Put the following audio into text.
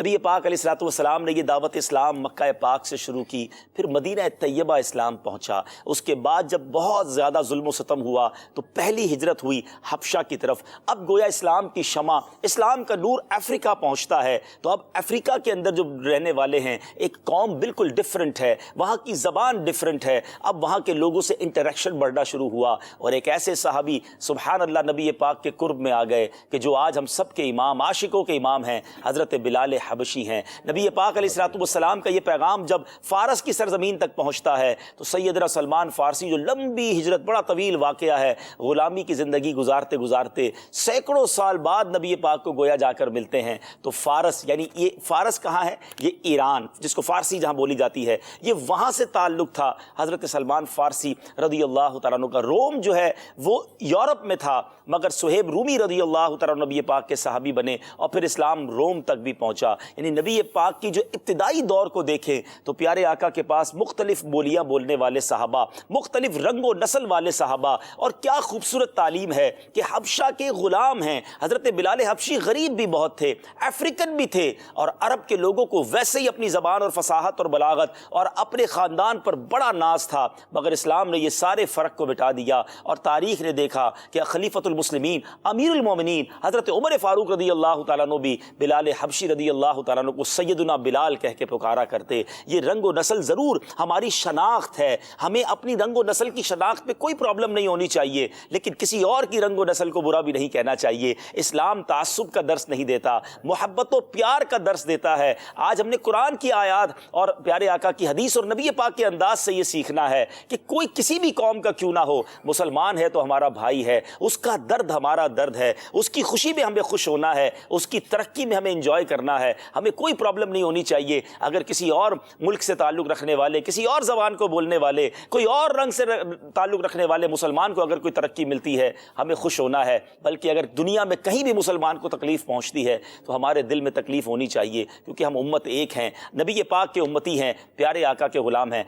نبی پاک علیہ الصلوۃ والسلام نے یہ دعوت اسلام مکہ پاک سے شروع کی، پھر مدینہ طیبہ اسلام پہنچا۔ اس کے بعد جب بہت زیادہ ظلم و ستم ہوا تو پہلی ہجرت ہوئی حبشہ کی طرف۔ اب گویا اسلام کی شمع، اسلام کا نور افریقہ پہنچتا ہے، تو اب افریقہ کے اندر جو رہنے والے ہیں ایک قوم بالکل ڈفرنٹ ہے، وہاں کی زبان ڈفرنٹ ہے۔ اب وہاں کے لوگوں سے انٹریکشن بڑھنا شروع ہوا، اور ایک ایسے صحابی سبحان اللہ نبی پاک کے قرب میں آ گئے کہ جو آج ہم سب کے امام، عاشقوں کے امام ہیں، حضرت بلال حبشی ہیں۔ نبی پاک علیہ الصلوۃ والسلام کا یہ پیغام جب فارس کی سرزمین تک پہنچتا ہے تو سیدنا سلمان فارسی، جو لمبی ہجرت، بڑا طویل واقعہ ہے، غلامی کی زندگی گزارتے گزارتے سینکڑوں سال بعد نبی پاک کو گویا جا کر ملتے ہیں۔ تو فارس، یعنی یہ فارس کہاں ہے؟ یہ ایران، جس کو فارسی جہاں بولی جاتی ہے، یہ وہاں سے تعلق تھا حضرت سلمان فارسی رضی اللہ تعالیٰ عنہ کا۔ روم جو ہے وہ یورپ میں تھا، مگر صہیب رومی رضی اللہ تعالیٰ عنہ نبی پاک کے صحابی بنے، اور پھر اسلام روم تک بھی پہنچا۔ یعنی نبی پاک کی جو ابتدائی دور کو دیکھیں تو پیارے آقا کے پاس مختلف بولیاں بولنے والے صحابہ، مختلف رنگ و نسل والے صحابہ، اور کیا خوبصورت تعلیم ہے کہ حبشہ کے غلام ہیں۔ حضرت بلال حبشی غریب بھی بہت تھے، افریقن بھی تھے، اور عرب کے لوگوں کو ویسے ہی اپنی زبان اور فصاحت اور بلاغت اور اپنے خاندان پر بڑا ناز تھا، مگر اسلام نے یہ سارے فرق کو مٹا دیا، اور تاریخ نے دیکھا کہ خلیفۃ المسلمین امیر المومنین حضرت عمر فاروق رضی اللہ تعالیٰ عنہ بھی بلال حبشی رضی اللہ تعالیٰ عنہ کو سیدنا بلال کہہ کے پکارا کرتے۔ یہ رنگ و نسل ضرور ہماری شناخت ہے، ہمیں اپنی رنگ و نسل کی شناخت میں کوئی پرابلم نہیں ہونی چاہیے، لیکن کسی اور کی رنگ و نسل کو برا بھی نہیں کہنا چاہیے۔ اسلام تعصب کا درس نہیں دیتا، محبت و پیار کا درس دیتا ہے۔ آج ہم نے قرآن کی آیات اور پیارے آقا کی حدیث اور نبی پاک کے انداز سے یہ سیکھنا ہے کہ کوئی کسی بھی قوم کا کیوں نہ ہو، مسلمان ہے تو ہمارا بھائی ہے، اس کا درد ہمارا درد ہے، اس کی خوشی میں ہمیں خوش ہونا ہے، اس کی ترقی میں ہمیں انجوائے کرنا ہے، ہمیں کوئی پرابلم نہیں ہونی چاہیے۔ اگر کسی اور ملک سے تعلق رکھنے والے، کسی اور زبان کو بولنے والے، کوئی اور رنگ سے تعلق رکھنے والے مسلمان کو اگر کوئی ترقی ملتی ہے، ہمیں خوش ہونا ہے، بلکہ اگر دنیا میں کہیں بھی مسلمان کو تکلیف پہنچتی ہے تو ہمارے دل میں تکلیف ہونی چاہیے، کیونکہ ہم امت ایک ہیں، نبی پاک کے امتی ہیں، پیارے آقا کے غلام ہیں۔